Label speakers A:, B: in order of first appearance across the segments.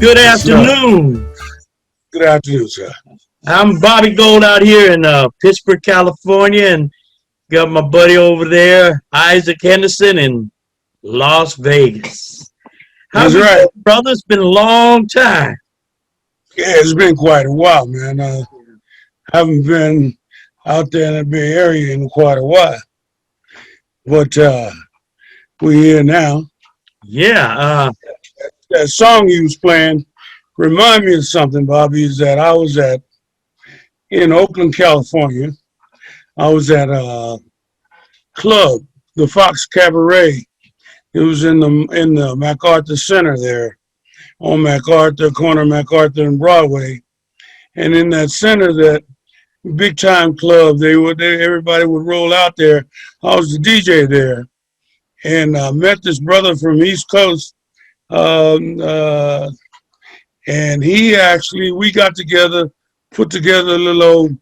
A: Good
B: Yes, sir.
A: afternoon.
B: Good afternoon, sir.
A: I'm Bobby Gold out here in Pittsburgh, California, and got my buddy over there, Isaac Henderson in Las Vegas. How
B: That's
A: we
B: right.
A: doing, brother? It's been a long time.
B: Yeah, it's been quite a while, man. Haven't been out there in the Bay Area in quite a while, but we're here now.
A: Yeah,
B: That song you was playing remind me of something, Bobby. Is that I was at in Oakland, California. I was at a club, the Fox Cabaret. It was in the MacArthur Center there on MacArthur, corner of MacArthur and Broadway. And in that center, that big time club, everybody would roll out there. I was the DJ there, and met this brother from East Coast. Um, uh, and we got together, put together a little old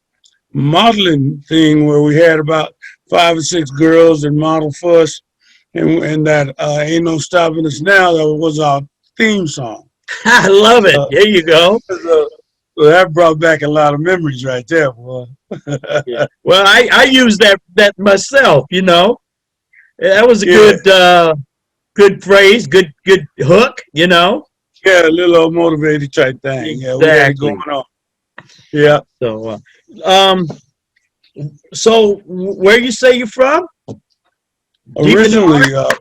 B: modeling thing where we had about 5 or 6 girls and model for us, and that ain't no stopping us now. That was our theme song.
A: I love it.
B: So,
A: There you go.
B: so that brought back a lot of memories right there, boy.
A: Yeah. Well, I use that myself. That was a
B: Yeah,
A: good phrase, good hook.
B: yeah, a little old motivated type thing. Yeah, we had it going
A: Exactly.
B: on. Yeah.
A: So, um, so where you say you're from? Deep in the
B: Originally,
A: heart.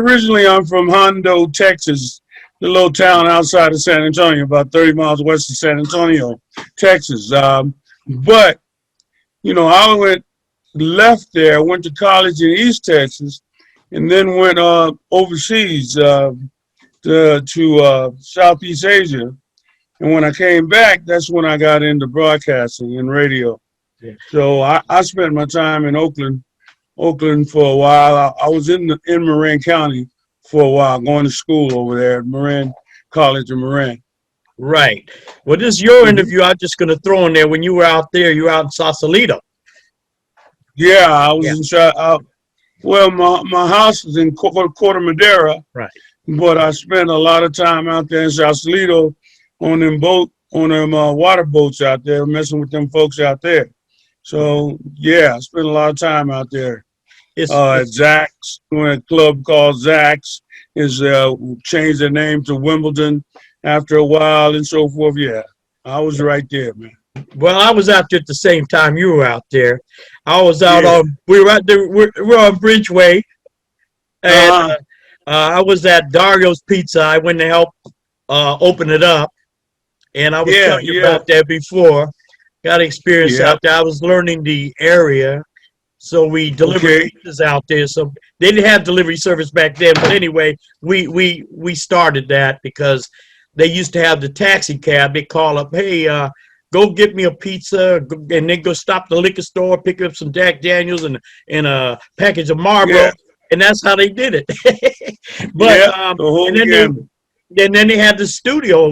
B: originally I'm from Hondo, Texas, the little town outside of San Antonio, about 30 miles west of San Antonio, Texas. But I left there, went to college in East Texas, and then went overseas to Southeast Asia. And when I came back, that's when I got into broadcasting and radio.
A: Yeah.
B: So I spent my time in Oakland for a while. I was in Marin County for a while, going to school over there at Marin College in Marin.
A: Right. Well, this is your
B: Hmm.
A: interview. I'm just going to throw in there. When you were out there, you were out in Sausalito.
B: Yeah, I was
A: Yeah.
B: in well, my house is in Corte Madera,
A: Right.
B: but I spent a lot of time out there in Sausalito on them water boats out there, messing with them folks out there. So yeah, I spent a lot of time out there.
A: It's
B: At Zach's, when a club called Zach's is changed their name to Wimbledon after a while and so forth. Yeah, I was right there, man.
A: Well, I was out there at the same time you were out there. I was out
B: Yeah.
A: on. We were out there. We're on Bridgeway, and
B: Uh huh.
A: I was at Dario's Pizza. I went to help open it up, and I was
B: Yeah.
A: telling you
B: Yeah.
A: about that before. Got experience
B: Yeah.
A: out there. I was learning the area. So we delivered
B: Okay.
A: pizzas out there. So they didn't have delivery service back then, but anyway, we started that because they used to have the taxi cab. They call up, hey, go get me a pizza, and then go stop the liquor store, pick up some Jack Daniels and a package of Marlboro,
B: Yeah.
A: and that's how they did it. But
B: Yeah. The whole
A: and then
B: gamut.
A: they had the studio.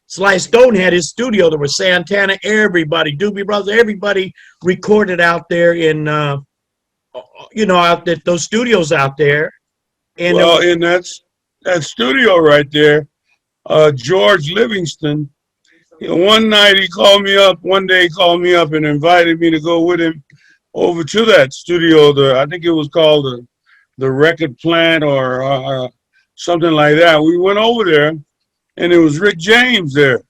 A: Sly Stone had his studio. There was Santana, everybody, Doobie Brothers, everybody recorded out there in, out at those studios out there. And
B: Well, in that studio right there, George Livingston. One night he called me up. One day he called me up and invited me to go with him over to that studio. I think it was called the Record Plant or something like that. We went over there, and it was Rick James there.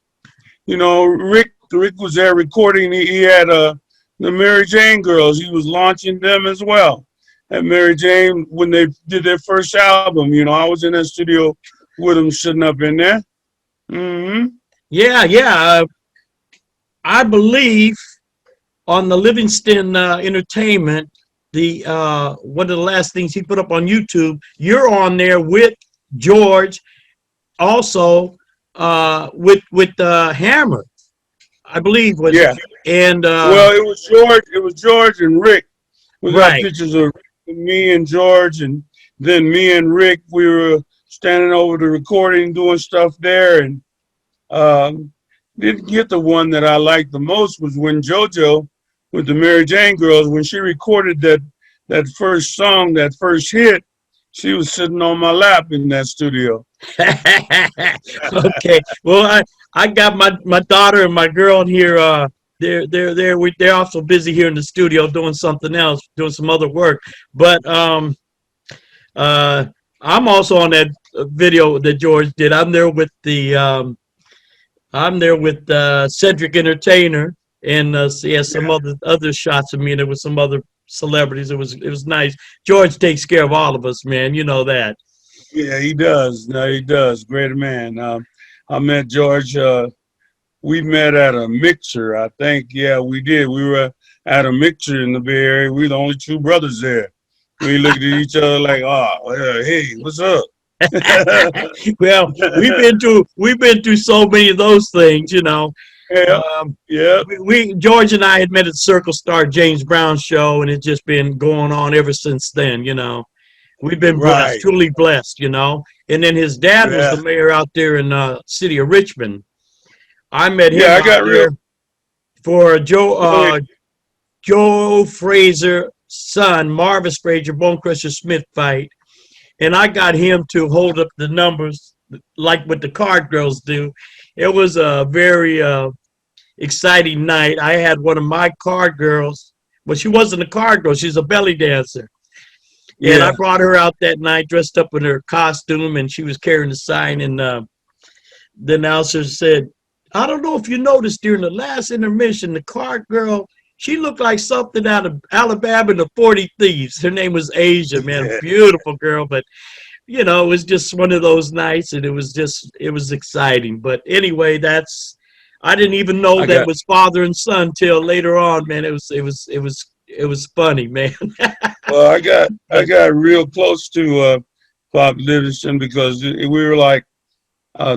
B: Rick was there recording. He had the Mary Jane Girls. He was launching them as well. And Mary Jane, when they did their first album, I was in that studio with them, sitting up in there. Hmm.
A: yeah. I believe on the Livingston Entertainment, the one of the last things he put up on YouTube, you're on there with George, also with Hammer, I believe was
B: Yeah.
A: it? And
B: Well, it was George. It was George and Rick. We got
A: right,
B: pictures of me and George, and then me and Rick. We were standing over the recording, doing stuff there, and um, didn't get the one that I liked the most was when JoJo with the Mary Jane Girls, when she recorded that first song, that first hit. She was sitting on my lap in that studio.
A: Okay. Well, I got my daughter and my girl in here. They're also busy here in the studio doing something else, doing some other work. But uh, I'm also on that video that George did. I'm there with Cedric Entertainer, and he has some
B: Yeah,
A: other shots of me. There was some other celebrities. It was nice. George takes care of all of us, man. You know that.
B: yeah, he does. No, he does. Great man. I met George. We met at a mixer, I think. Yeah, we did. We were at a mixer in the Bay Area. We were the only two brothers there. We looked at each other like, oh, hey, what's up?
A: Well, we've been through so many of those things, you know.
B: Yeah,
A: Um,
B: yeah,
A: we George and I had met at Circle Star James Brown show, and it's just been going on ever since then. You know, we've been blessed,
B: right.
A: truly blessed. You know, and then his dad was
B: Yeah,
A: the mayor out there in city of Richmond. I met
B: yeah.
A: him
B: I
A: out
B: got real.
A: there for
B: Go ahead.
A: Joe Fraser's son, Marvis Fraser, Bone Crusher Smith fight, and I got him to hold up the numbers like what the card girls do. It was a very exciting night. I had one of my card girls. Well, she wasn't a card girl. She's a belly dancer. And I
B: Yeah,
A: brought her out that night dressed up in her costume, and she was carrying a sign. And the announcer said, I don't know if you noticed during the last intermission, the card girl, she looked like something out of Alabama and the 40 Thieves. Her name was Asia, man,
B: yeah.
A: beautiful girl. But, it was just one of those nights, and it was exciting. But anyway, I didn't even know
B: I
A: that
B: got.
A: was father and son till later on, man. It was funny, man.
B: Well, I
A: But
B: got real close to Pop Livingston because we were like,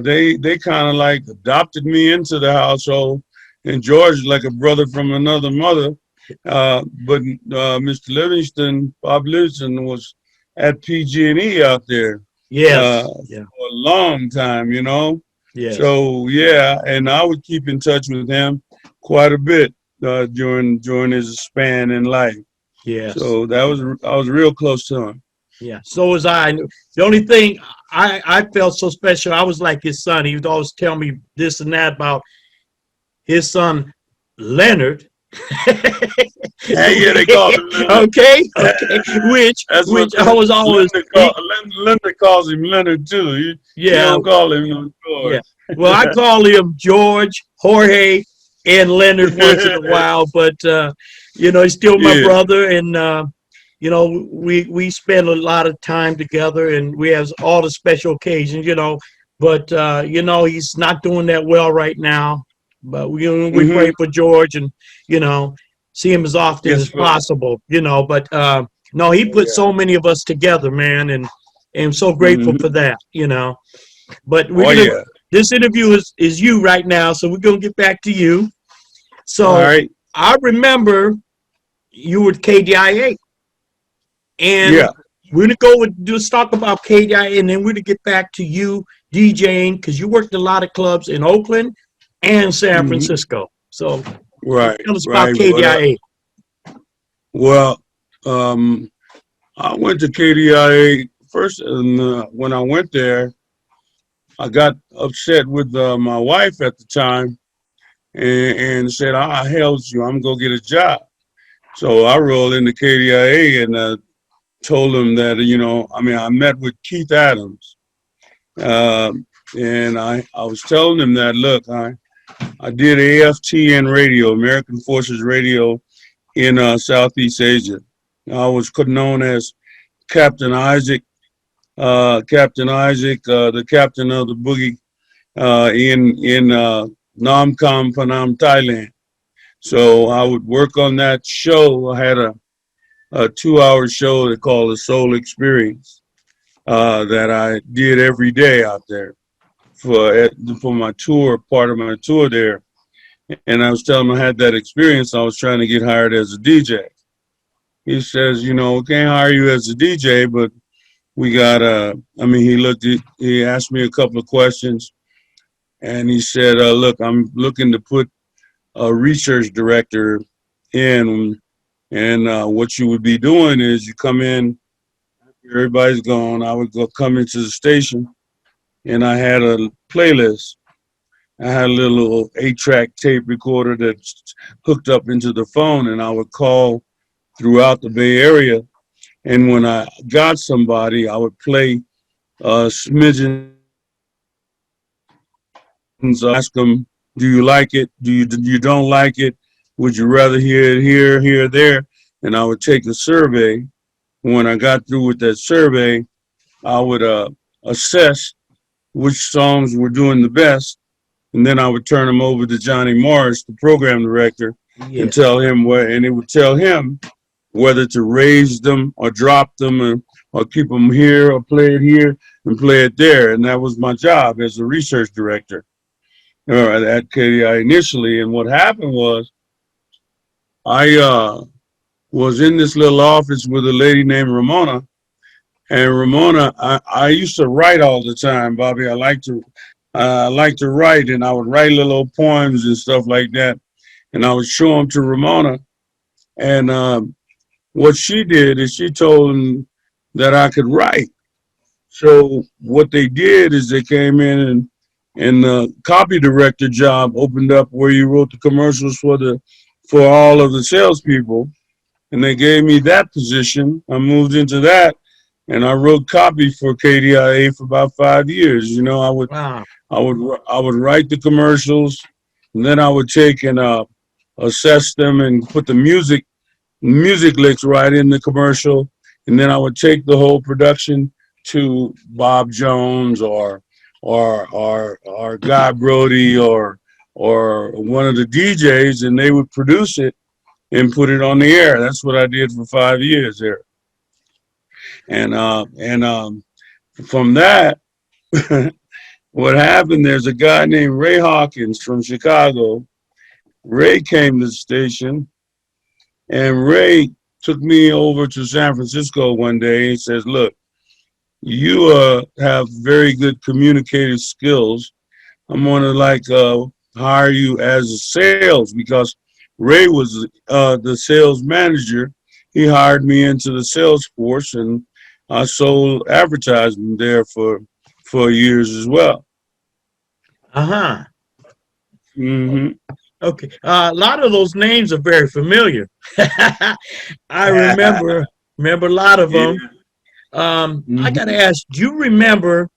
B: they kind of like adopted me into the household, and George is like a brother from another mother. But Mr. Livingston, Bob Livingston, was at PG&E out there
A: yes, yeah,
B: for a long time, you know.
A: yes,
B: So yeah, and I would keep in touch with him quite a bit during his span in life.
A: yes.
B: So I was real close to him.
A: Yeah, so was I. The only thing I felt so special, I was like his son. He would always tell me this and that about his son Leonard.
B: Yeah, they call him Leonard.
A: Okay, which
B: That's what
A: which I was always
B: Linda calls him Leonard too. You
A: yeah,
B: don't call him no
A: yeah.
B: George.
A: Well, I call him George, Jorge, and Leonard once in a while, but he's still my
B: Yeah.
A: brother, and we spend a lot of time together, and we have all the special occasions, But he's not doing that well right now. But we
B: Hmm.
A: pray for George, and you know, see him as often
B: Yes,
A: as
B: sir.
A: possible. But no, he
B: Oh,
A: put
B: yeah.
A: so many of us together, man, and I'm so grateful for
B: Hmm.
A: that. But
B: Oh, yeah.
A: this interview is you right now, so we're gonna get back to you.
B: All
A: So
B: right.
A: I remember you were at KDIA, and
B: Yeah.
A: we're gonna go with just talk about KDIA, and then we're gonna get back to you DJing because you worked a lot of clubs in Oakland and San
B: Hmm.
A: Francisco. So
B: Right.
A: tell us about
B: Right.
A: KDIA.
B: Well, um, I went to KDIA first, and when I went there, I got upset with my wife at the time, and said, "I held you. I'm gonna get a job." So I rolled into KDIA and told him that, I mean, I met with Keith Adams, uh, and I was telling him that, look, I did AFTN radio, American Forces Radio, in Southeast Asia. I was known as Captain Isaac, the captain of the boogie in Nam Kam Panam, Thailand. So I would work on that show. I had a 2 hour show they call the Soul Experience that I did every day out there for my tour, part of my tour there. And I was telling him I had that experience. I was trying to get hired as a DJ. He says, we can't hire you as a DJ, but we got I mean, he asked me a couple of questions, and he said, look, I'm looking to put a research director in, and what you would be doing is you come in everybody's gone, I would go come into the station, and I had a playlist. I had a little 8-track tape recorder that's hooked up into the phone, and I would call throughout the Bay Area. And when I got somebody, I would play smidgens ask them, do you like it? Do you don't like it? Would you rather hear it here, there? And I would take a survey. When I got through with that survey, I would assess which songs were doing the best, and then I would turn them over to Johnny Morris, the program director, and
A: Yes.
B: tell him and it would tell him whether to raise them or drop them, or keep them here or play it here and play it there. And that was my job as a research director at KDI initially. And what happened was I was in this little office with a lady named Ramona. And Ramona, I used to write all the time, Bobby. I like to write, and I would write little poems and stuff like that, and I would show them to Ramona. And what she did is she told them that I could write. So what they did is they came in, and the copy director job opened up where you wrote the commercials for all of the salespeople, and they gave me that position. I moved into that, and I wrote copy for KDIA for about 5 years. You know,
A: Wow.
B: I would write the commercials, and then I would take and assess them and put the music licks right in the commercial, and then I would take the whole production to Bob Jones or Guy Brody or one of the DJs, and they would produce it and put it on the air. That's what I did for 5 years there. And from that, what happened? There's a guy named Ray Hawkins from Chicago. Ray came to the station, and Ray took me over to San Francisco one day. He says, "Look, you have very good communicative skills. I'm gonna hire you as a sales," because Ray was the sales manager. He hired me into the sales force, and I sold advertising there for years as well.
A: Uh-huh.
B: Hmm.
A: Okay. A lot of those names are very familiar. I remember a lot of
B: Yeah.
A: them. I got to
B: Hmm.
A: ask, do you remember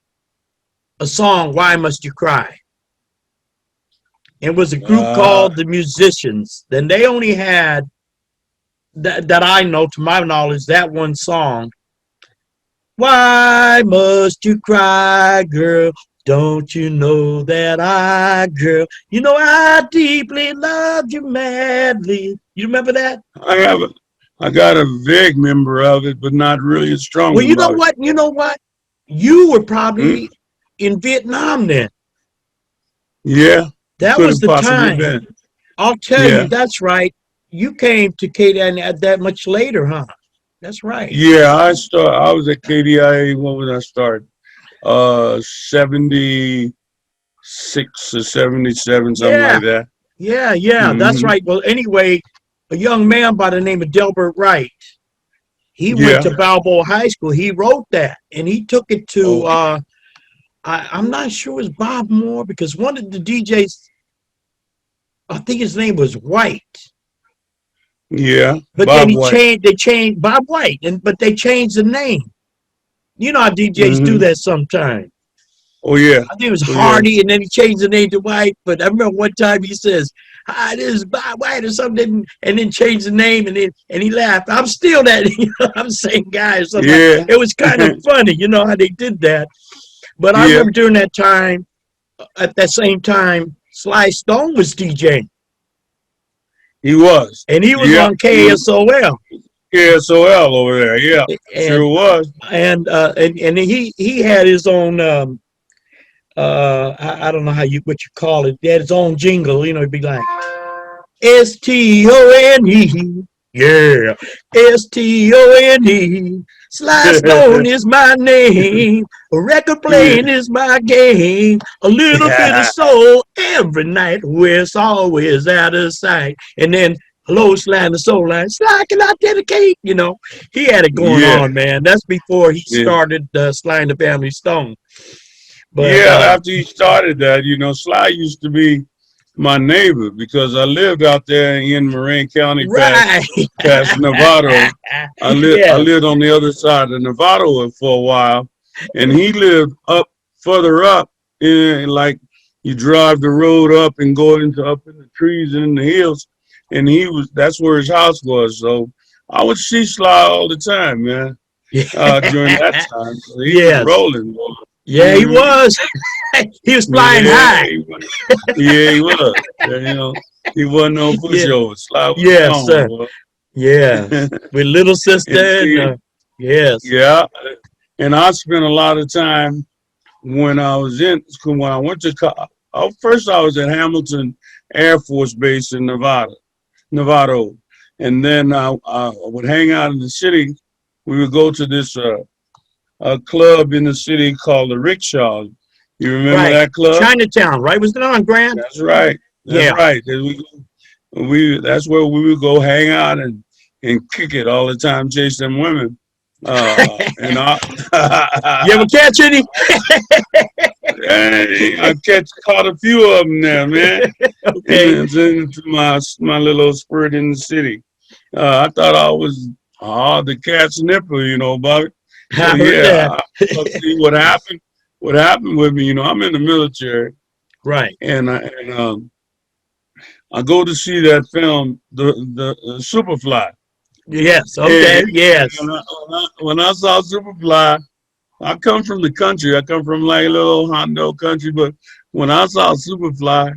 A: a song, Why Must You Cry? It was a group
B: Uh,
A: called The Musicians. Then they only had, that I know, to my knowledge, that one song. Why must you cry, girl? Don't you know that girl, you know I deeply loved you madly. You remember that?
B: I have a, I got a vague memory of it, but not really a strong
A: Well,
B: one,
A: you know
B: Bobby.
A: what? You know what? You were
B: Hmm?
A: probably in Vietnam then.
B: Yeah, it
A: That
B: could
A: was
B: have
A: the
B: possibly
A: time.
B: been.
A: I'll tell you,
B: Yeah.
A: that's right. You came to Katy at that much later, huh? That's right.
B: Yeah, I was at KDIA. When was I start? 76 or 77, something
A: Yeah,
B: like that.
A: yeah, that's
B: Hmm.
A: right. Well, anyway, a young man by the name of Delbert Wright, he went
B: Yeah.
A: to Balboa High School. He wrote that and he took it to,
B: Okay.
A: I'm not sure it was Bob Moore because one of the DJs, I think his name was White.
B: Yeah.
A: But then
B: Bob White.
A: they changed Bob White, but they changed the name. You know how DJs do
B: Hmm.
A: that sometimes.
B: Oh yeah.
A: I think it was
B: Oh yeah.
A: Hardy, and then he changed the name to White. But I remember one time he says, "Hi, this is Bob White" or something, and then changed the name, and he laughed. I'm still that, I'm the same guy or something like.
B: Yeah.
A: It was kind of funny, you know how they did that. But I
B: Yeah.
A: remember during that time, at that same time, Sly Stone was DJing,
B: He was.
A: and he was
B: Yep.
A: on
B: He was
A: KSOL,
B: KSOL over there. Yeah. Sure
A: and
B: was.
A: and he had his own. I don't know what you call it. He had his own jingle. You know, it'd be like Stone. Yeah, Stone. Sly Stone is my name. A record playing is my game. A little bit of
B: Yeah.
A: soul every night where it's always out of sight. And then Hello, Sly and the Soul Line. Sly, can I dedicate? He had it going
B: Yeah,
A: on, man. That's before he
B: yeah.
A: started Sly and the Family Stone. But
B: Yeah, after he started that, Sly used to be my neighbor because I lived out there in Marin County
A: right,
B: past Novato. I
A: yes,
B: lived on the other side of Novato for a while, and he lived up further up in like you drive the road up and go into up in the trees and in the hills, and that's where his house was. So I would see Sly all the time, man. During that time, so he was
A: yes,
B: rolling, boy.
A: yeah, he
B: Hmm.
A: was. He was flying
B: Yeah,
A: high.
B: he was. Yeah, he was. Yeah, he wasn't no
A: Yeah,
B: pushover. Sly was
A: yes,
B: gone,
A: sir.
B: boy.
A: Yes, with little
B: And
A: sister and
B: see,
A: yes,
B: yeah, and I spent a lot of time when I was in school. When I went to first, I was at Hamilton Air Force Base in Nevada, and then I would hang out in the city. We would go to this a club in the city called the Rickshaw. You remember
A: right.
B: that club?
A: Chinatown, right? Was it on Grand?
B: That's right. That's
A: Yeah.
B: right. That's where we would go hang out and kick it all the time, chase them women. And
A: You ever catch any?
B: I caught a few of them there, man. And
A: Okay.
B: then into my little spurt in the city. I thought I was the cat's nipper, Bobby. So
A: I heard that.
B: yeah, see what happened. What happened with me, I'm in the military,
A: Right.
B: and I go to see that film, the Superfly,
A: Yes. Okay.
B: and
A: Yes.
B: when I saw Superfly, I come from the country. I come from like a little Hondo country, but when I saw Superfly,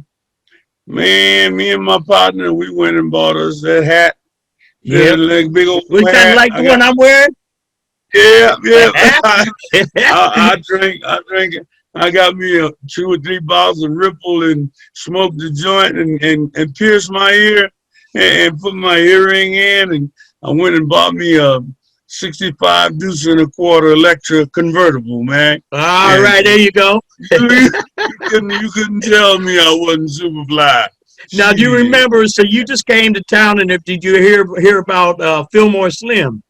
B: man, me and my partner, we went and bought us that hat, that
A: Yep.
B: like big old
A: We kind of
B: hat.
A: like
B: I
A: the
B: got
A: one I'm wearing.
B: yeah, yeah. I drink. I got me a 2 or 3 bottles of Ripple and smoked the joint and pierced my ear and put my earring in. And I went and bought me a 65 deuce and a quarter Electra convertible, man.
A: All
B: And
A: right. There you go.
B: you couldn't tell me I wasn't super fly.
A: Now, do you
B: Shit.
A: remember? So you just came to town, and did you hear about Fillmore Slim?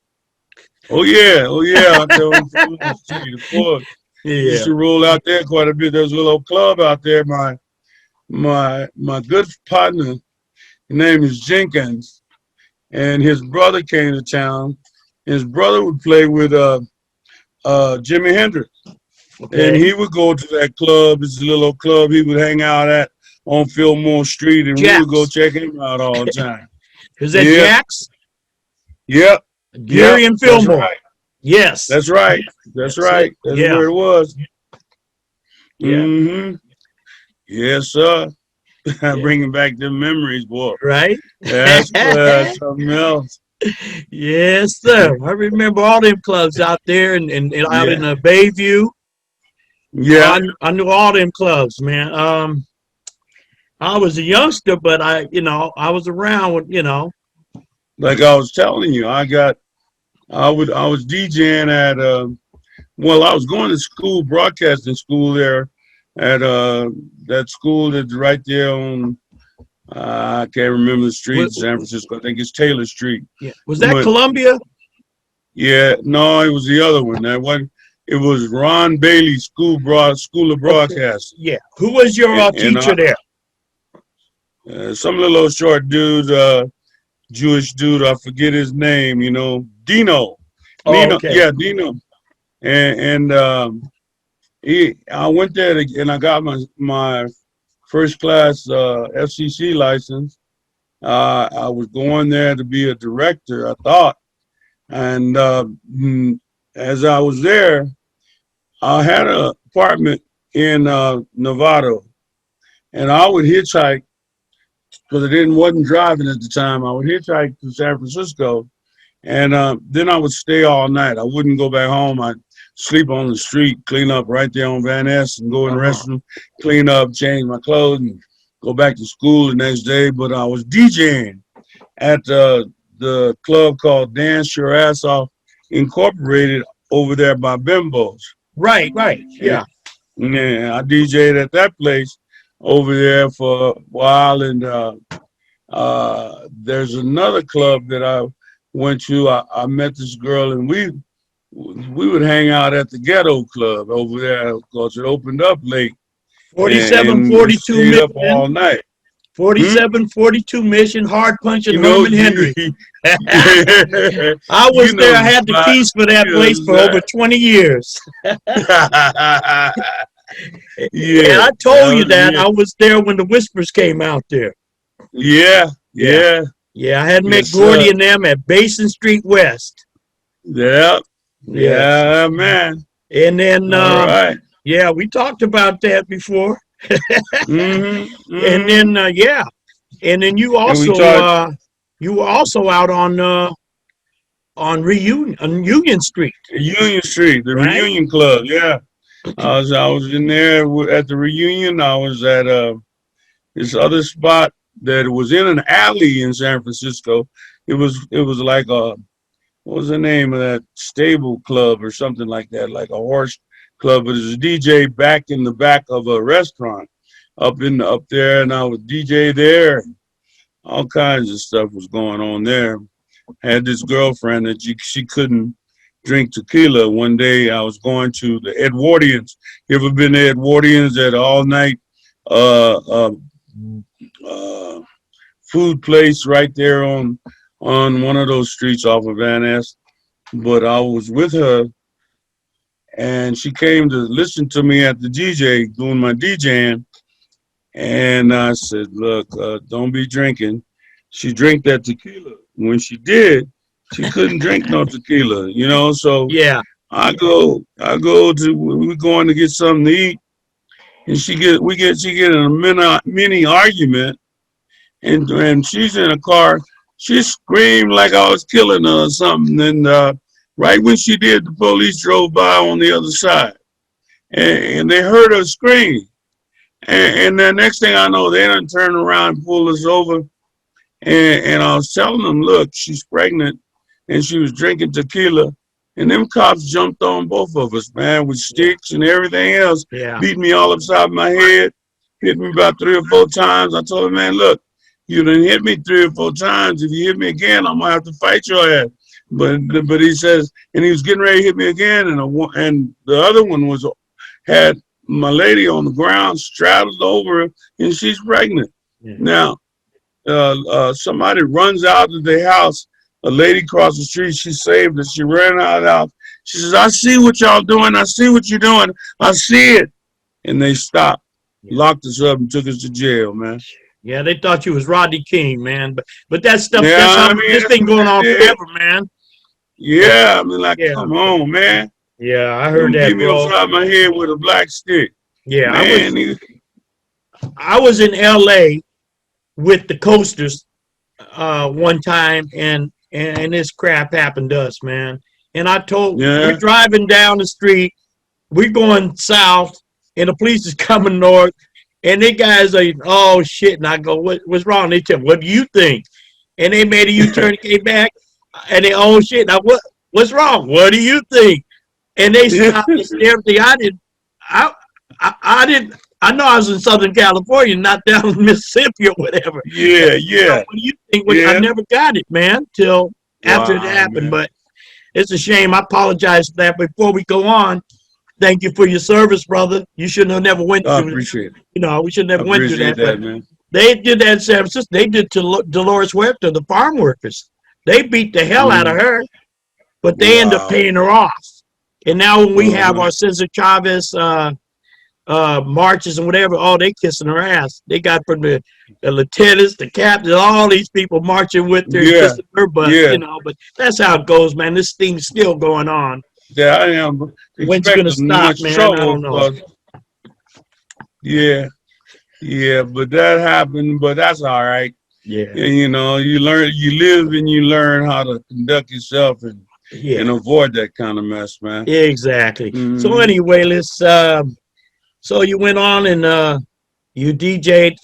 B: Oh yeah, out there on Fillmore Street, of course. Used
A: Yeah.
B: to roll out there quite a bit. There's a little club out there. My good partner, his name is Jenkins, and his brother came to town. His brother would play with Jimi Hendrix, and
A: Okay.
B: he would go to that club. It's a little club he would hang out at on Fillmore Street, and we would go
A: Jax.
B: check him out all the time.
A: Is that
B: Yep,
A: Jax?
B: yep, yep.
A: Gary and
B: That's
A: Fillmore.
B: right.
A: Yes.
B: That's right. That's
A: That's it.
B: right. That's
A: Yeah.
B: where it was.
A: Yeah.
B: Mm-hmm. Yes, sir.
A: Yeah.
B: Bringing back the memories, boy.
A: Right.
B: That's something else.
A: Yes, sir. I remember all them clubs out there and out in
B: Yeah,
A: Bayview.
B: yeah.
A: I knew all them clubs, man. I was a youngster, but I was around with,
B: Like I was telling you, I was DJing at I was going to school, broadcasting school there at that school that's right there on I can't remember the street
A: what,
B: in San Francisco. I think it's Taylor Street.
A: yeah. Was that
B: But
A: Columbia?
B: yeah, no, it was the other one. That one, it was Ron Bailey School of
A: Okay.
B: Broadcasting,
A: Yeah. Who was your
B: and
A: teacher there?
B: some little short dude, Jewish dude. I forget his name. Dino,
A: Oh,
B: Nino.
A: okay.
B: Yeah, Dino. And I went there and I got my first class FCC license. I was going there to be a director, I thought. And as I was there, I had an apartment in Nevada, and I would hitchhike because wasn't driving at the time. I would hitchhike to San Francisco, and then I would stay all night. I wouldn't go back home. I'd sleep on the street, clean up right there on Van Ness, and go in the
A: Uh-huh.
B: restroom, clean up, change my clothes, and go back to school the next day. But I was DJing at the club called Dance Your Ass Off Incorporated over there by Bimbo's.
A: Right, right.
B: And,
A: Yeah.
B: yeah, I DJed at that place over there for a while, and There's another club that I went to. I met this girl, and we would hang out at the Ghetto Club over there because it opened up late, and we
A: 4742
B: stayed up all
A: Mission,
B: night. Hmm?
A: 4742 Mission, hard punching
B: You know,
A: Herman Hendrix. I
B: you
A: was there.
B: know
A: I
B: the
A: had the
B: spot.
A: keys for that
B: You know
A: place for over
B: the
A: 20 years.
B: spot.
A: And
B: Yeah,
A: I
B: that
A: told you
B: was
A: that
B: it.
A: I was there when the Whispers came out there.
B: Yeah,
A: Yeah.
B: yeah,
A: Yeah, I had met
B: yes,
A: Gordy
B: sir.
A: and them at Basin Street West.
B: Yeah,
A: Yeah.
B: yeah, man.
A: And then,
B: All right.
A: yeah, we talked about that before.
B: Mm-hmm.
A: And
B: Mm-hmm.
A: then, yeah. And then
B: And we talked
A: you were also out on Union Street,
B: Union Street, the
A: right?
B: Reunion Club. Yeah, I was in there at the reunion. I was at this other spot that was in an alley in San Francisco. It was like what was the name of that stable club or something like that, like a horse club. But there's a DJ back in the back of a restaurant up there, and I was DJ there. All kinds of stuff was going on there. Had this girlfriend that she couldn't drink tequila. One day I was going to the Edwardians. You ever been to Edwardians at all night uh, uh, uh, food place right there on one of those streets off of Van Ness? But I was with her, and she came to listen to me at the DJ doing my DJing. And I said, "Look, don't be drinking." She drank that tequila. When she did, she couldn't drink no tequila, So
A: Yeah.
B: I go to we're going to get something to eat, and she get in a mini argument, and she's in a car. She screamed like I was killing her or something, and right when she did, the police drove by on the other side, and they heard her scream. And the next thing I know, they done turned around and pulled us over. And I was telling them, look, she's pregnant and she was drinking tequila. And them cops jumped on both of us, man, with
A: Yeah.
B: sticks and everything else,
A: Yeah.
B: beat me all upside my head, hit me about 3 or 4 times. I told him, man, look, you done hit me 3 or 4 times. If you hit me again, I'm gonna have to fight your ass. But he says, and he was getting ready to hit me again, and the other one had my lady on the ground, straddled over her, and she's pregnant.
A: Yeah.
B: Now, somebody runs out of the house. A lady across the street, she saved us. She ran out of the house. She says, I see what y'all doing. I see what you're doing. I see it. And they stopped,
A: Yeah.
B: locked us up, and took us to jail, man.
A: Yeah, they thought you was Rodney King, man. But that stuff,
B: Yeah,
A: that's how
B: I mean,
A: this
B: that's
A: been
B: what
A: going
B: they
A: on
B: did.
A: forever, man.
B: Yeah, I mean, like,
A: Yeah.
B: come on, man.
A: Yeah, I heard
B: Don't
A: that,
B: beat me
A: bro.
B: upside my head with a black stick.
A: Yeah,
B: Man,
A: I was in LA with the coasters one time, and this crap happened to us, man. And we're
B: yeah.
A: driving down the street, we're going south, and the police is coming north, and they guys are, oh shit, and I go, what's wrong? They tell me, what do you think? And they made a U-turn, came back, and they, oh shit, now what's wrong? What do you think? And they stopped us and everything. I, I didn't. I know I was in Southern California, not down in Mississippi or whatever.
B: Yeah,
A: What
B: yeah,
A: do you think? I
B: yeah.
A: never got it, man, till after it
B: Wow,
A: happened.
B: man.
A: But it's a shame. I apologize for that. Before we go on, thank you for your service, brother. You shouldn't have never went
B: I
A: through.
B: appreciate it.
A: We shouldn't
B: I
A: have went through
B: appreciate
A: that. But
B: that, man.
A: they did that in San Francisco. They did to Dolores Huerta, the farm workers. They beat the hell out of
B: Mm,
A: her, but they end up
B: wow.
A: paying her off. And now when we have
B: Uh-huh.
A: our Cesar Chavez marches and whatever, oh, they kissing her ass. They got from the lieutenants, the captains, all these people marching with her and
B: Yeah,
A: kissing her butt,
B: yeah.
A: But that's how it goes, man. This thing's still going on.
B: Yeah, I am
A: When's it gonna
B: expecting
A: stop,
B: much
A: man? I
B: trouble
A: don't know.
B: because, yeah, yeah, but that happened, but that's all right.
A: Yeah,
B: And, you live and you learn how to conduct yourself and
A: yeah,
B: avoid that kind of mess, man.
A: exactly. So
B: Hmm.
A: anyway, let's. So you went on and you DJ'd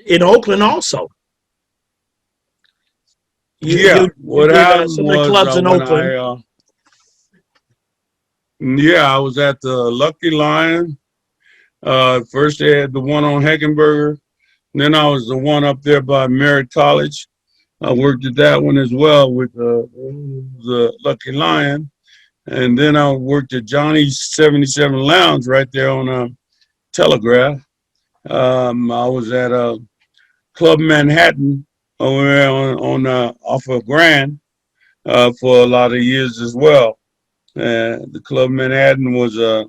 A: in Oakland also.
B: Yeah,
A: You
B: what
A: did
B: happened
A: some of the
B: was
A: clubs in Oakland.
B: I was at the Lucky Lion. First they had the one on Heckenberger. Then I was the one up there by Merritt College. I worked at that one as well with the Lucky Lion. And then I worked at Johnny's 77 Lounge right there on Telegraph. I was at Club Manhattan over there on off of Grand for a lot of years as well. The Club Manhattan was a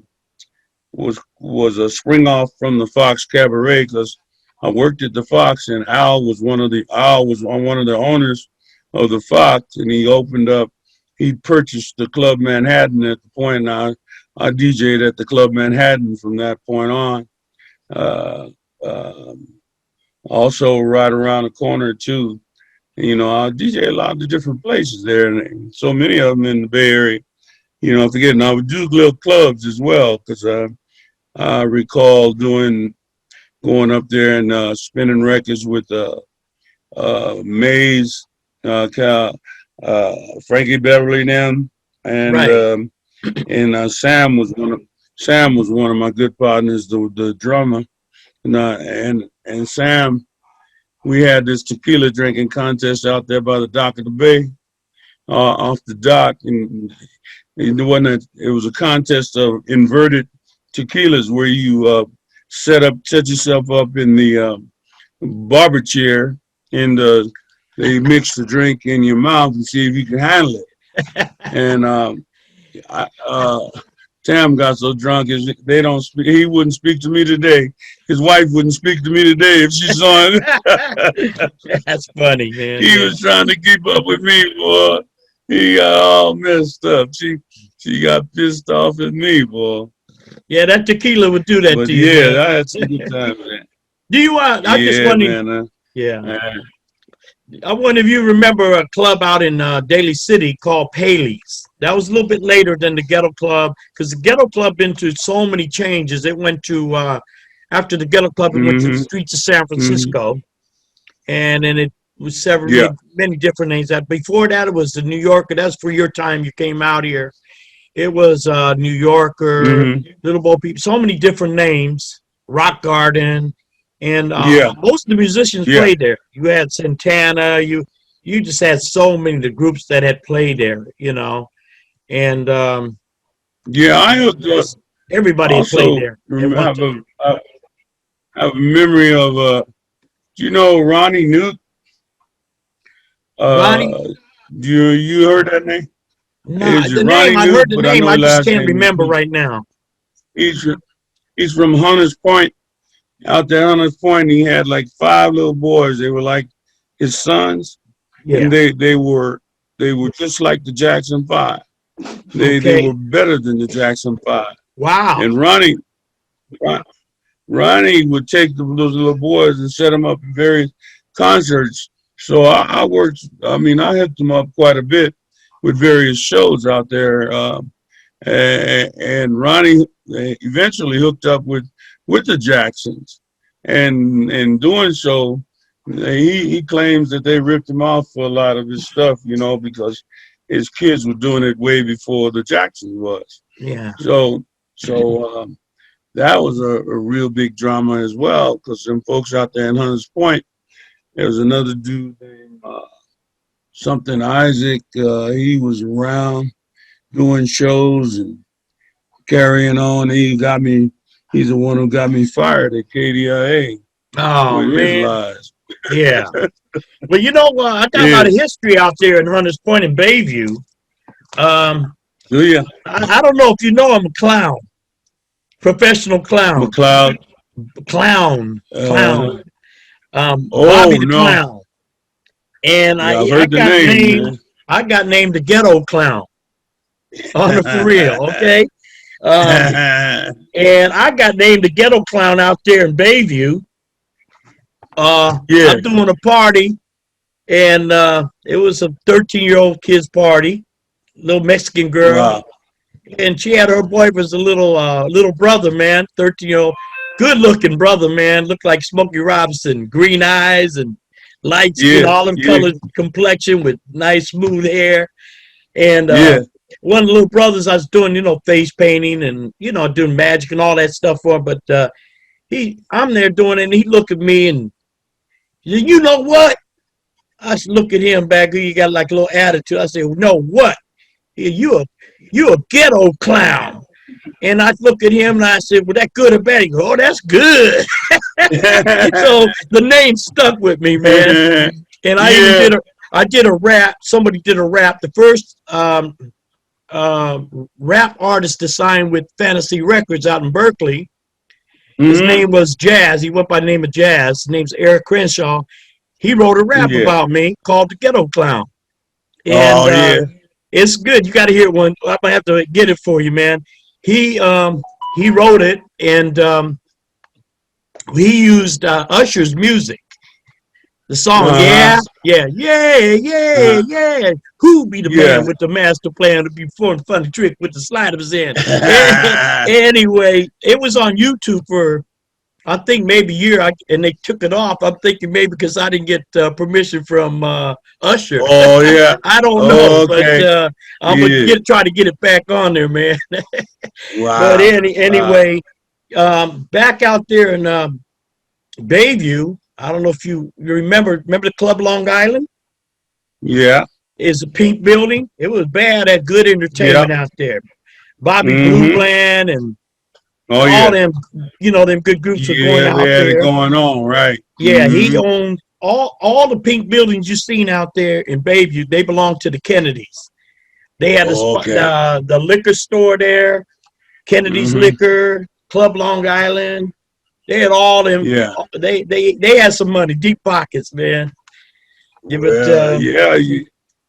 B: spring off from the Fox Cabaret because I worked at the Fox and Al was one of the owners of the Fox, and he purchased the Club Manhattan at the point, and I DJ'd at the Club Manhattan from that point on. Uh, um, Also, right around the corner too, I DJ a lot of different places there, and so many of them in the Bay Area. Forgetting I would do little clubs as well because I recall going up there and spinning records with Maze, Cal, Frankie Beverly, and them, and
A: Right.
B: Sam was one of my good partners, the drummer, and Sam. We had this tequila drinking contest out there by the dock of the bay, off the dock, and it was a contest of inverted tequilas where you set yourself up in the barber chair and they mix the drink in your mouth and see if you can handle it. And Tam got so drunk they don't speak. He wouldn't speak to me today. His wife wouldn't speak to me today if she saw him.
A: That's funny, man.
B: He
A: Yeah.
B: was trying to keep up with me, boy. He got all messed up. She got pissed off at me, boy.
A: Yeah, that tequila would do that
B: But
A: to you,
B: yeah,
A: man.
B: I had some good times, man.
A: Do you I just
B: Yeah,
A: wondering,
B: man.
A: yeah.
B: Uh,
A: I wonder if you remember a club out in Daly City called Paley's. That was a little bit later than the Ghetto Club because the Ghetto Club been through so many changes. It went to after the Ghetto Club, it went to the
B: mm-hmm,
A: streets of San
B: mm-hmm.
A: Francisco, and then it was several
B: Yeah.
A: many different names. That before that, it was the New Yorker. That's for your time. You came out here. It was New Yorker,
B: Mm-hmm.
A: Little Bo Peep, so many different names. Rock Garden, and
B: Yeah.
A: most of the musicians
B: Yeah.
A: played there. You had Santana. You just had so many of the groups that had played there. And
B: Yeah. I hooked up.
A: just everybody had played
B: Also
A: there at one
B: have
A: time.
B: have a memory of do you know Ronnie Newt?
A: Ronnie,
B: Uh, you heard that name?
A: no,
B: Is it
A: the
B: Ronnie
A: name I heard
B: Newt?
A: the
B: But I
A: name.
B: know
A: I
B: his
A: just
B: last
A: can't
B: name is
A: remember
B: Newt.
A: right now.
B: He's he's from Hunters Point. Out there on Hunters Point, he had like 5 little boys. They were like his sons, and
A: Yeah.
B: they were just like the Jackson Five. They
A: Okay.
B: were better than the Jackson Five.
A: Wow.
B: And Ron- Ronnie would take those little boys and set them up in various concerts. So I worked. I mean, I helped them up quite a bit with various shows out there. And Ronnie eventually hooked up with the Jacksons, and in doing so, he claims that they ripped him off for a lot of his stuff, because his kids were doing it way before the Jacksons was.
A: Yeah.
B: So that was a real big drama as well, because some folks out there in Hunters Point, there was another dude named something Isaac. He was around doing shows and carrying on. He's the one who got me fired at KDIA
A: Oh
B: with his
A: man.
B: lies.
A: Yeah. Well, I got a lot of
B: Yes.
A: history out there in Hunters Point and Bayview. Um,
B: Do you?
A: I don't know if you know I'm a clown, professional clown,
B: McLeod. Uh,
A: clown.
B: oh,
A: Bobby the
B: no.
A: Clown, and
B: Yeah, I've
A: I
B: heard the
A: got
B: name,
A: named
B: man.
A: I got named the Ghetto Clown on the for real. Okay. Um, and I got named the Ghetto Clown out there in Bayview.
B: Yeah.
A: I'm doing a party, and it was a 13-year-old kid's party, little Mexican girl,
B: Wow.
A: and she had her boyfriend was a little brother, man, 13-year-old, good looking brother, man, looked like Smokey Robinson, green eyes and light skin,
B: Yeah.
A: all them
B: Yeah.
A: colored complexion with nice smooth hair. And
B: Yeah.
A: one of the little brothers, I was doing, face painting and doing magic and all that stuff for him. But I'm there doing it, and he looked at me and You know what? I should look at him back. He got like a little attitude. I said, no, what? You a ghetto clown. And I look at him and I said, well, that good or bad? He goes, oh, that's good. So the name stuck with me, man. And I even
B: Yeah.
A: I did a rap. Somebody did a rap. The first rap artist to sign with Fantasy Records out in Berkeley. His
B: Hmm.
A: name was Jazz. He went by the name of Jazz. His name's Eric Crenshaw. He wrote a rap
B: Yeah.
A: about me called The Ghetto Clown. And
B: Oh yeah.
A: it's good. You got to hear one. I'm gonna have to get it for you, man. He um, he wrote it, and he used Usher's music. The song,
B: Uh-huh.
A: yeah, yeah, yeah, yeah,
B: Uh,
A: yeah. Who be the
B: yeah.
A: man with the master plan to be performing the funny trick with the slide of his hand? Anyway, it was on YouTube for I think maybe a year, and they took it off. I'm thinking maybe because I didn't get permission from Usher.
B: Oh yeah.
A: I don't know, but
B: Okay.
A: I'm gonna
B: Yeah.
A: try to get it back on there, man. But
B: Wow. Wow.
A: anyway, back out there in Bayview, I don't know if you remember the Club Long Island
B: Yeah.
A: is a pink building. It was bad at good
B: Yep.
A: entertainment out there. Bobby Blue
B: Hmm.
A: Bland and
B: Oh
A: all
B: yeah.
A: them, them good groups were going
B: Yeah. They
A: out
B: had it
A: there.
B: going on, right?
A: Yeah, he
B: Hmm.
A: owned all the pink buildings you've seen out there in Bayview. They belonged to the Kennedys. They had a spot,
B: Okay.
A: the liquor store there, Kennedy's
B: Hmm.
A: Liquor, Club Long Island. They had all them.
B: Yeah.
A: They had some money, deep pockets, man. Yeah, but
B: Well, yeah.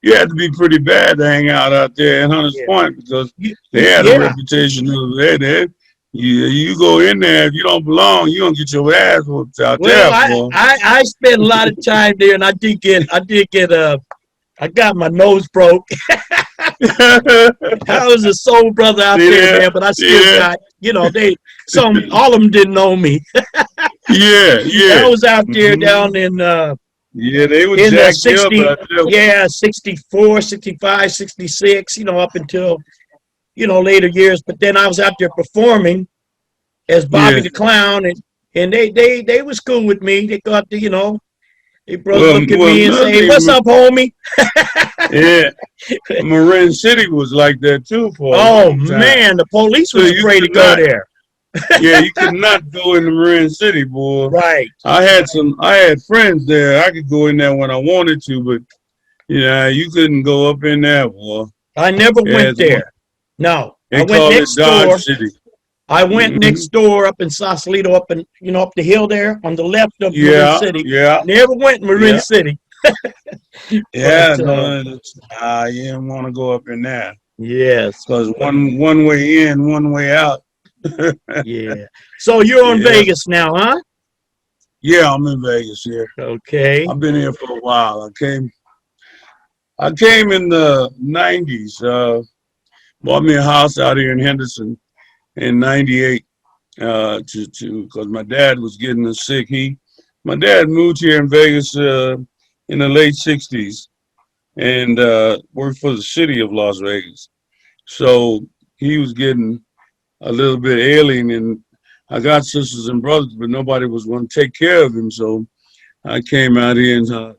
B: You had to be pretty bad to hang out there in Hunters
A: yeah,
B: Point because they had a
A: yeah.
B: reputation of that. You go in there if you don't belong, you don't get your ass whooped out
A: Well,
B: there, boy.
A: I spent a lot of time there, and I did get I got my nose broke. I was a soul brother out
B: See
A: there,
B: there?
A: man, but I
B: See
A: still
B: there?
A: got, all of them didn't know me.
B: Yeah,
A: I
B: yeah.
A: was out there
B: Hmm.
A: down
B: Yeah, they were
A: in
B: jacked you up
A: 60,
B: out there.
A: yeah, 64, 65, 66. Up until, later years. But then I was out there performing as Bobby
B: Yeah.
A: the Clown, and they was cool with me. They got to, they brothers
B: Well,
A: look at
B: well,
A: me and say,
B: nothing.
A: "What's up, homie?"
B: Yeah, Marin City was like that too for a
A: Oh
B: long time.
A: man, the police
B: So
A: was
B: you
A: afraid to
B: could
A: go
B: not,
A: there.
B: yeah, you could not go into Marin City, boy.
A: Right.
B: I had friends there. I could go in there when I wanted to, but you couldn't go up in there, boy.
A: I never
B: Yeah,
A: went there. No, I
B: they
A: went
B: call it
A: next
B: Dodge
A: door.
B: City.
A: I went
B: Hmm.
A: next door up in Sausalito, up in up the hill there on the left of Marin
B: Yeah,
A: City.
B: yeah,
A: Never went Marin
B: yeah,
A: City, but
B: yeah. No, you didn't want to go up in there
A: yes,
B: because
A: but
B: one way in, one way out.
A: yeah. So you're on
B: Yeah,
A: Vegas now, huh?
B: yeah. I'm in Vegas here.
A: Okay.
B: I've been here for a while. I came in the '90s. Bought me a house out here in Henderson in '98. To because my dad was getting sick. My dad moved here in Vegas in the late '60s and worked for the city of Las Vegas. So he was getting a little bit alien, and I got sisters and brothers, but nobody was going to take care of him. So I came out here and took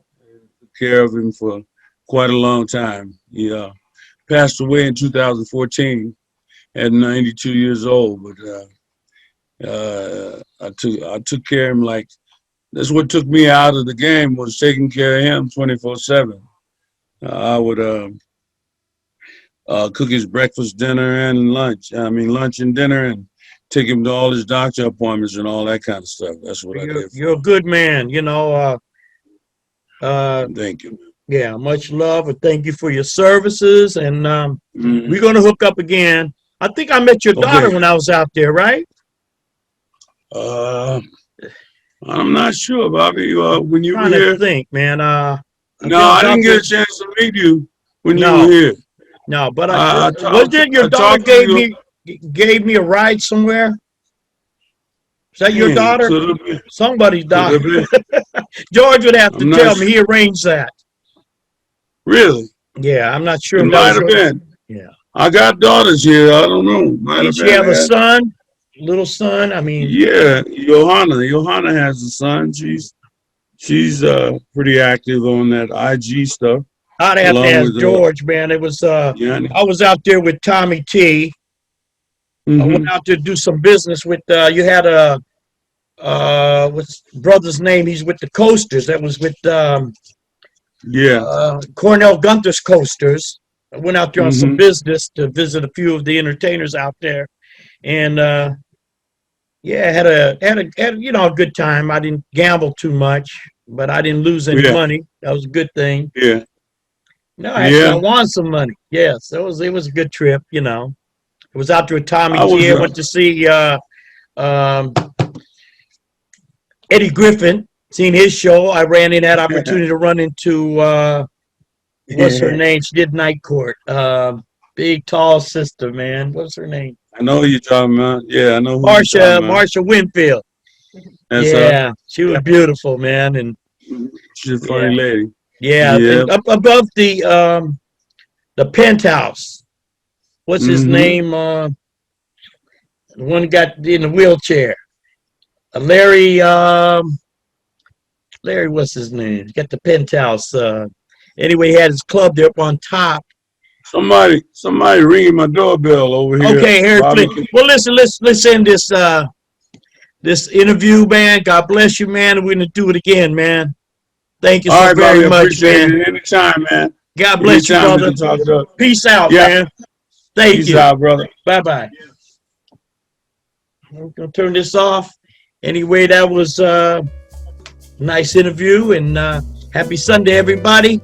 B: care of him for quite a long time. He passed away in 2014 at 92 years old, but I took care of him like that's what took me out of the game was taking care of him 24/7. I would cook his breakfast, dinner, and lunch. I mean lunch and dinner, and take him to all his doctor appointments and all that kind of stuff. That's what I did
A: You're
B: for
A: a good man. Uh,
B: him. Thank you.
A: yeah. Much love, and thank you for your services. And we're
B: Mhm.
A: gonna hook up again. I think I met your daughter
B: Okay.
A: when I was out there, right?
B: Uh, I'm not sure, Bobby. When you were
A: Trying to
B: here,
A: think, man. I
B: no,
A: think I was
B: I
A: out
B: didn't
A: there.
B: get a chance to meet you when you were
A: No,
B: here.
A: no, but
B: I
A: was
B: talked.
A: it your
B: I
A: daughter
B: talked to you.
A: gave me a ride somewhere? Is that your
B: Man,
A: daughter?
B: could have been.
A: Somebody's
B: Could
A: daughter.
B: have been.
A: George would have to
B: I'm not
A: tell me.
B: sure.
A: He arranged that.
B: Really.
A: Yeah, I'm not sure
B: It
A: if that
B: might
A: was
B: have
A: your.
B: been.
A: Yeah.
B: I got daughters here. I don't know. Might
A: Did
B: have
A: she
B: been.
A: have a
B: Yeah.
A: son? Little son? I mean,
B: Yeah. Johanna. Johanna has a son. She's She's pretty active on that IG stuff,
A: I'd have to
B: along
A: ask
B: with
A: George, man. It was
B: Yanni.
A: I was out there with Tommy T. I went
B: Hmm.
A: out to do some business with you had a what's brother's name? He's with the Coasters. That was with
B: Yeah.
A: Cornell Gunther's Coasters. I went out there on some
B: Hmm.
A: business to visit a few of the entertainers out there, and yeah, had you know a good time. I didn't gamble too much, but I didn't lose any
B: Yeah.
A: money. That was a good thing.
B: Yeah.
A: No, actually, I
B: Yeah.
A: won some money. Yes, it was a good trip. You know, I was out there with Tommy
B: I
A: T.
B: was
A: I went to see um, Eddie Griffin. Seen his show. I ran in that opportunity to run into what's her
B: yeah.
A: name? She did Night Court. Big tall sister, man. What's her name?
B: I know who you're talking about. Yeah, I know who you're talking
A: Marsha
B: about.
A: Winfield.
B: That's her.
A: Yeah, she was
B: Yeah.
A: beautiful, man, and
B: She's a
A: yeah,
B: funny lady.
A: yeah.
B: Yeah.
A: And up above the penthouse. What's his
B: Hmm.
A: name? The one who got in the wheelchair. Larry. Larry. What's his name? He got the penthouse. Anyway, he had his club there up on top.
B: Somebody ringing my doorbell over here,
A: Okay, Harry
B: Bobby.
A: Flint. Well, listen. Let's end this interview, man. God bless you, man. We're gonna do it again, man. Thank you
B: All
A: so
B: right, Bobby.
A: very
B: I
A: much,
B: appreciate
A: man.
B: it. Anytime, man.
A: God bless you,
B: Anytime we
A: brother.
B: can talk it up.
A: Peace out,
B: Yeah.
A: man. Thank
B: Peace
A: you.
B: out, brother.
A: Bye bye. I'm gonna turn this off. Anyway, that was a nice interview, and happy Sunday, everybody.